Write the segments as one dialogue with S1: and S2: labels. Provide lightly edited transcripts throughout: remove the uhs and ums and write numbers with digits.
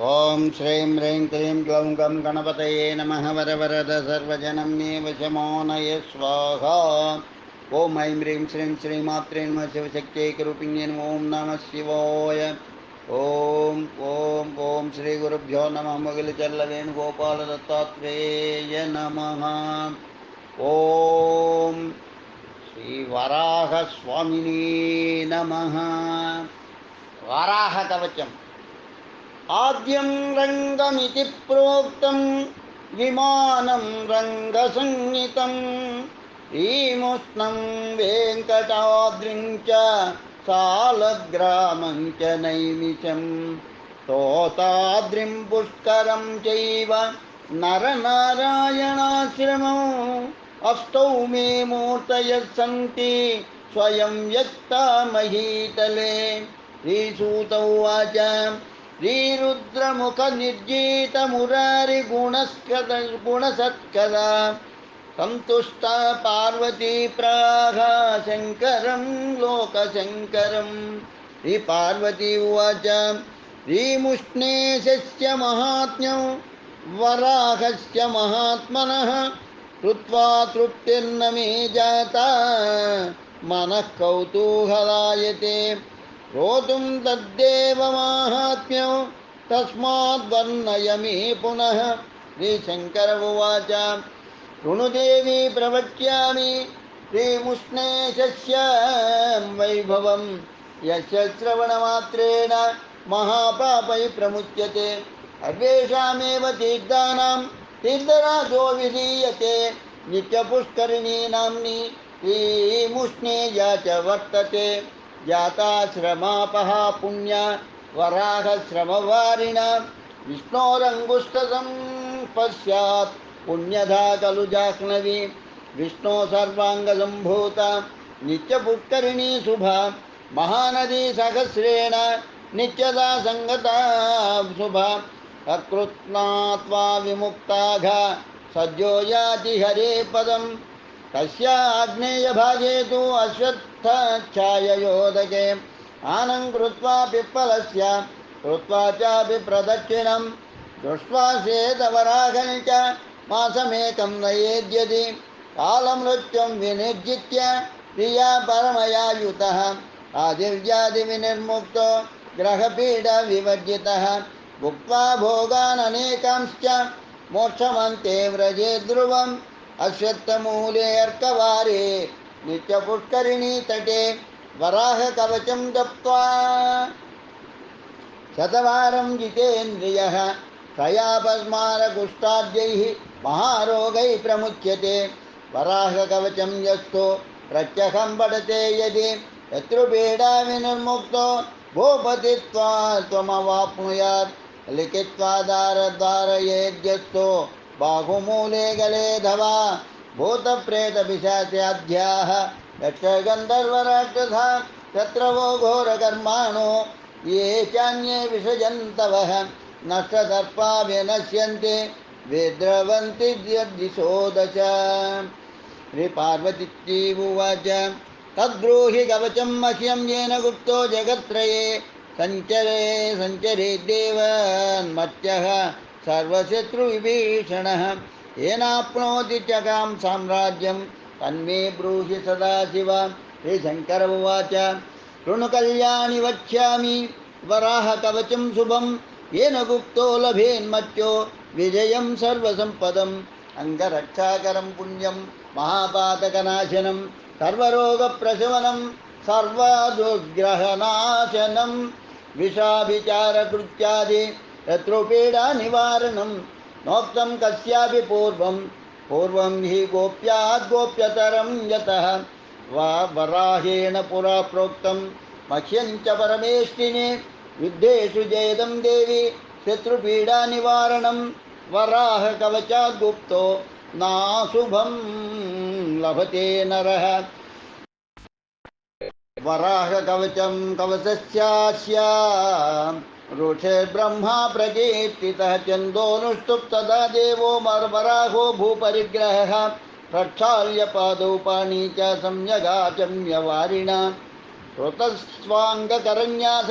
S1: ओं श्रीं ह्रीं क्लीं ग्लौं गं गणपतये नमः। वरवरद सर्वजनं मे वशमानय स्वाहा। ओं ऐं ह्रीं श्रीं श्रीमात्रे नमः। शिवशक्त्यैकरूपिण्ये नमः। ओं नमः शिवाय। ओं ओं ओं श्रीगुरुभ्यो नमः। मुगिलचल्लवेणुगोपाल दत्तात्रेय नमः। ओं श्रीवराहस्वामिने नमः। वराहकवचम् आद्यं रङ्गमिति प्रोक्तं विमानं रङ्गसंज्ञितं ईमुष्णं वेङ्कटाद्रिं च सालग्रामं च नैमिषं तोताद्रिं पुष्करं चैव नरनारायणाश्रमौ अष्टौ मे मूर्तयः सन्ति स्वयं व्यक्ता महीतले। श्रीसूत उवाच श्रीरुद्रमुखनिर्जितमुरारिगुणसत्कदा सन्तुष्टा पार्वती प्राह शङ्करं लोकशङ्करं। श्रीपार्वती उवाच श्रीमुष्णेशस्य महात्म्यं वराहस्य महात्मनः कृत्वा तृप्तिर्न मे जाता मनः कौतूहलायते श्रोतुं तद्देवमाहात्म्यं तस्माद्वर्णय मे पुनः। श्रीशङ्कर उवाच शृणुदेवी प्रवक्ष्यामि श्रीमुष्णेशस्य वैभवं यस्य श्रवणमात्रेण महापापैः प्रमुच्यते। सर्वेषामेव तीर्थानां तीर्थराजो विधीयते। नित्यपुष्करिणी नाम्नी श्रीमुष्णेया च वर्तते। जाताश्रमापहा पुण्या वराहश्रमवारिणा विष्णोरङ्गुष्ठसंस्पर्शात् पुण्यधा खलु जाह्नवी। विष्णो सर्वाङ्गसम्भूता नित्यपुष्करिणी शुभा महानदी सहस्रेण नित्यदा सङ्गता शुभा। अकृत्नात्वा विमुक्ताघा सद्यो याति हरे पदम् तस्या आग्नेयभागे तु अश्वत्थच्छाययोदके आनं कृत्वा पिप्पलस्य कृत्वा चापि प्रदक्षिणं दृष्ट्वा श्वेतवराहं च मासमेकं नयेद्यति। कालमृत्युं विनिर्जित्य प्रिया परमया युतः आदिव्याधिविनिर्मुक्तो ग्रहपीडविवर्जितः भुक्त्वा भोगान् अनेकांश्च मोक्षमन्ते व्रजे ध्रुवम्। अश्वत्थमूले अर्कवारे नित्यपुष्करिणी तटे वराहकवचं जप्त्वा शतवारं जितेन्द्रियः क्षयापस्मारकुष्ठाद्यैः महारोगैः प्रमुच्यते। वराहकवचं यस्तु प्रत्यहं पठते यदि शत्रुपीडा विनिर्मुक्तो भूपति त्वमवाप्नुयात्। लिखित्वा द्वारयेद्यस्तु बाहुमूले गले धवा भूतप्रेतपिशाचाद्याः यक्षगन्धर्वराक्षसा शत्रवो घोरकर्माणो ये चान्ये विसजन्तवः नष्टसर्पा विनश्यन्ति विद्रवन्ति दिशो दश। श्रीपार्वती उवाच तद्ब्रूहि कवचं मह्यं येन गुप्तो जगत्त्रये सञ्चरेद्देवन्मर्त्यः सर्वशत्रुविभीषणः येनाप्नोति चकां साम्राज्यं तन्मे ब्रूहि सदाशिव। श्रीशङ्कर उवाच शृणु कल्याणि वक्ष्यामि वराहकवचं शुभं येन गुप्तो लभेन्मर्त्यो विजयं सर्वसम्पदम्। अङ्गरक्षाकरं पुण्यं महापातकनाशनं सर्वरोगप्रशमनं सर्वदुर्ग्रहनाशनं विषाभिचारकृत्यादि शत्रुपीडानिवारणं नोक्तं कस्यापि पूर्वं हि गोप्याद् गोप्यतरं यतः वराहेण पुरा प्रोक्तं मह्यं च परमेष्टिने युद्धेषु जयदं देवी शत्रुपीडानिवारणं वराहकवचाद् गुप्तो नाशुभं लभते नरः। वराहकवचं कवचस्यास्य ऋषिर्ब्रह्मा प्रकीर्तितः चन्दोऽनुष्टुप् तदा देवो वराहो भूपरिग्रहः प्रक्षाल्य पादौ पाणी च सम्यगाचम्य वारिणा श्रुतस्वाङ्गकरन्यास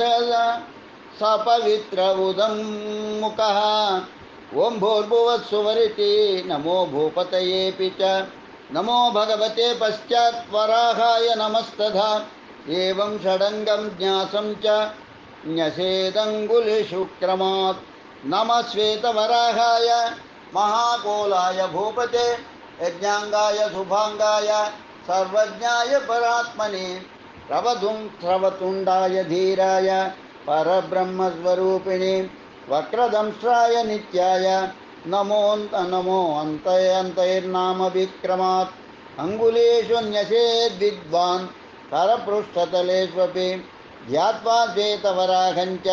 S1: सपवित्र उदं मुखः ओं भूर्भुवस्सुवरिति नमो भूपतयेऽपि च नमो भगवते पश्चात् वराहाय नमस्तथा एवं षडङ्गं न्यासं च न्यसेदङ्गुलिशुक्रमात् नमः श्वेतवराहाय महाकोलाय भूपते यज्ञांगाय शुभांगाय सर्वज्ञाय परात्मने स्रवतुण्डाय धीराय परब्रह्मस्वरूपिणे वक्रदंष्ट्राय नित्याय नमो नमो अन्तैर्नाम विक्रमात् अंगुलेषु न्यसेद्विद्वान् करपृष्ठतलेष्वपि ध्यात्वा श्वेतवराहञ्च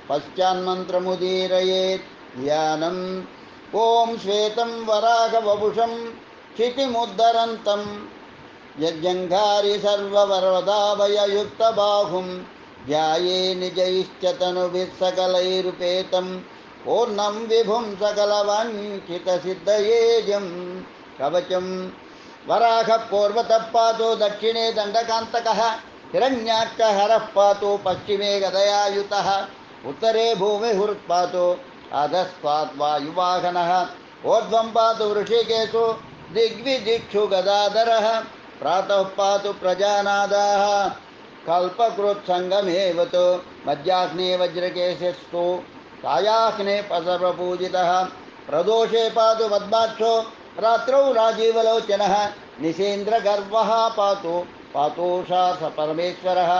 S1: पश्चान्मन्त्रमुदीरयेत् ध्यानम् ओं श्वेतं वराहवपुषं क्षितिमुद्धरन्तं यज्ञङ्घारि सर्ववरदाभययुक्तबाहुं ध्याये निजैश्च तनुभिः सकलैरुपेतं पूर्णं विभुं सकलवाञ्छितसिद्धयेजं कवचं वराहः पूर्वतः पातु दक्षिणे दण्डकान्तकः हिरण्याक्षहरः पातु पश्चिमे गदयायुतः उत्तरे भूमिहुर्पातु अधस्तात् वायुवाहनः ऊर्ध्वं पातु वृषिकेशो दिग्विदिक्षु गदाधरः प्रातः पातु प्रजानादाः कल्पकृत्सङ्गमेवतु मध्याह्ने वज्रकेशस्तु सायाह्ने सर्वपूजितः प्रदोषे पातु पद्माक्षो रात्रौ राजीवलोचनः निशेन्द्रगर्वः पातु पातोषा स परमेश्वरः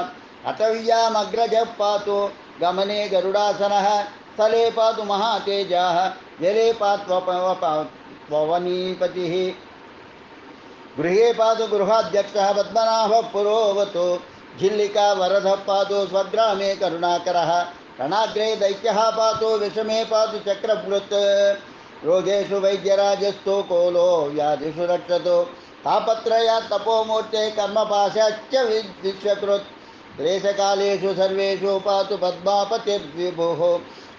S1: अटव्यामग्रजः पातु गमने गरुडासनः स्थले पातु महातेजाः जले पातु पवनीपतिः गृहे पातु गृहाध्यक्षः पद्मनाभः पुरोवतु झिल्लिका वरदः पातु स्वग्रामे करुणाकरः रणाग्रे दैत्यः पातु विषमे पातु चक्रभृत् रोगेषु वैद्यराजस्तु कोलो व्याधिषु रक्षतु तापत्रयात् तपोमूर्ते कर्मपाशाच्च विश्वकृत् क्लेशकालेषु सर्वेषु पातु पद्मापतिर्विभुः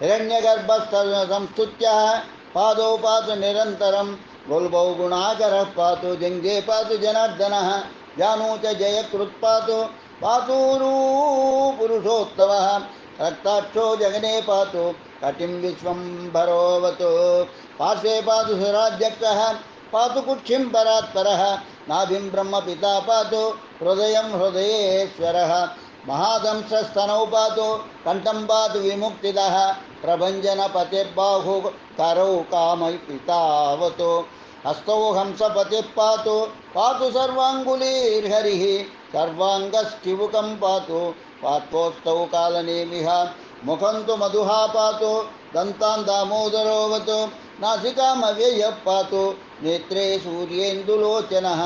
S1: हिरण्यगर्भस्थसंस्तुत्यः पादौ पातु निरन्तरं गुल्बौ गुणाकरः पातु जङ्गे पातु जनार्दनः जानू च जयकृत् पातु पातूरू पुरुषोत्तमः रक्ताक्षो जगने पातु कटिं विश्वम्भरोऽवतु पार्श्वे पातु सुराध्यक्षः पातु कुक्षिं परात्परः नाभिं ब्रह्मपिता पातु हृदयं हृदयेश्वरः महादंसस्तनौ पातु कण्ठं पातु विमुक्तिदः प्रभञ्जनपतिर्बाहु करौ कामपितावतु हस्तौ हंसपतिः पातु पातु सर्वाङ्गुलीर्हरिः सर्वाङ्गश्चिबुकं पातु पात्वोस्तौ कालनेमिः मुखं तु मधुहा पातु दन्तान् दामोदरोऽवतु नासिकामव्ययः पातु नेत्रे सूर्येन्दुलोचनः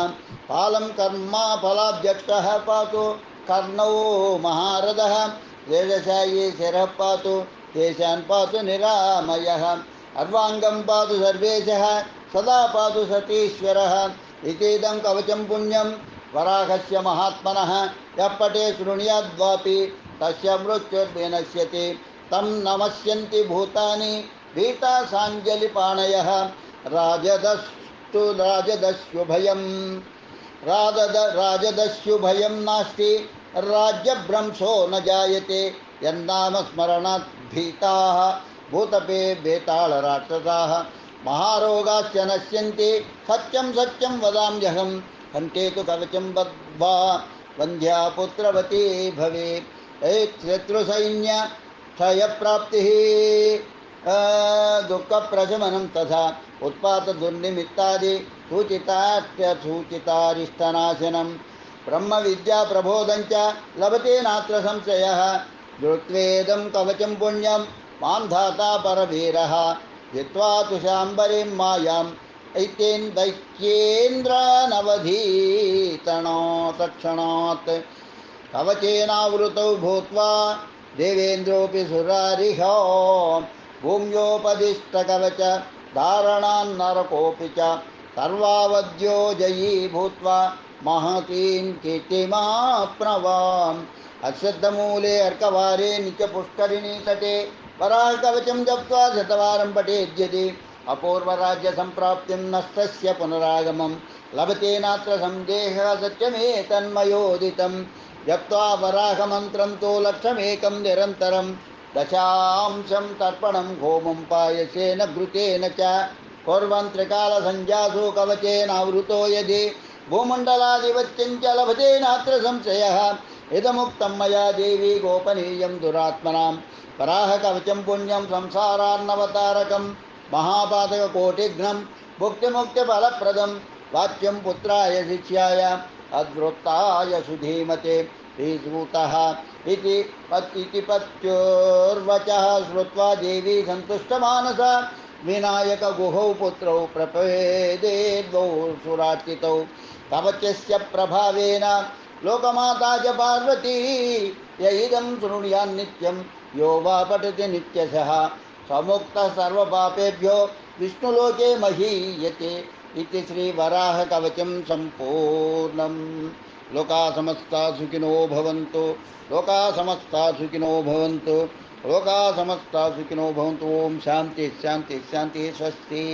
S1: पालं कर्मा फलाब्जक्षः पातु कर्णौ महारथः वेदशायी शिरः पातु केशान् पातु निरामयः अर्वाङ्गं पातु सर्वेशः सदा पातु सतीश्वरः इतीदं कवचं पुण्यं वराहस्य महात्मनः यः पठे शृणुयाद्वापि तस्य मृत्युर्विनश्यति तं नमस्यन्ति भूतानि भीता साञ्जलिपाणयः राजदस्युभयं नास्ति राज्यभ्रंशो न जायते यन्नामस्मरणात् भीताः भूतपे बेतालराक्षसाः महारोगाश्च नश्यन्ति सत्यं सत्यं वदाम्यहं कण्ठे तु कवचं बद्ध्वा वन्ध्या पुत्रवती भवेत् शत्रुसैन्य क्षयप्राप्तिः दुःखप्रशमनं तथा उत्पातदुर्निमित्तादि सूचितारिष्टनाशनं ब्रह्मविद्याप्रबोधञ्च लभते नात्र संशयः धृत्वेदं कवचं पुण्यं मां धाता परवीरः जित्वा तु शाम्बरीं मायां दैत्येन्द्रानवधीतणात् कवचेनावृतौ भूत्वा देवेन्द्रोऽपि सुरारिः भूम्योपदिष्टकवच धारणान्नरकोऽपि च सर्वावद्यो जयी भूत्वा महतीं कीर्तिमाप्नवान् अश्वत्थमूले अर्कवारे नित्यपुष्करिणी तटे वराहकवचं जप्त्वा शतवारं पठेद्यदि अपूर्वराज्यसम्प्राप्तिं नस्तस्य पुनरागमं लभते नात्र सन्देहः सत्यमेतन्मयोदितं जप्त्वा वराहमन्त्रं तु लक्षमेकं निरन्तरं दशांशं तर्पणं होमं पायसेन घृतेन च कुर्वन् त्रिकालसञ्जासु कवचेनावृतो यदि भूमण्डलाधिपत्यञ्च लभते नात्र संशयः इदमुक्तं मया देवी गोपनीयं दुरात्मनां वराहकवचं पुण्यं संसारार्णवतारकं महापातककोटिघ्नं भुक्तिमुक्तिफलप्रदं वाच्यं पुत्राय शिष्याय अद्वृत्ताय सुधीमते श्रीसूतः इति पत्युर्वचः श्रुत्वा देवी सन्तुष्टमानसा विनायकगुहौ पुत्रौ प्रपेदे द्वौ सुरार्चितौ कवचस्य प्रभावेन लोकमाता च पार्वती य इदं शृणुयान्नित्यं यो वा पठति नित्यशः समुक्तः सर्वपापेभ्यो विष्णुलोके महीयते इति श्रीवराहकवचं सम्पूर्णम्। लोकाः समस्ताः सुखिनो भवन्तु, लोकाः समस्ताः सुखिनो भवन्तु, लोकाः समस्ताः सुखिनो भवन्तु। ओम शांति शांति शांति। स्वस्ति।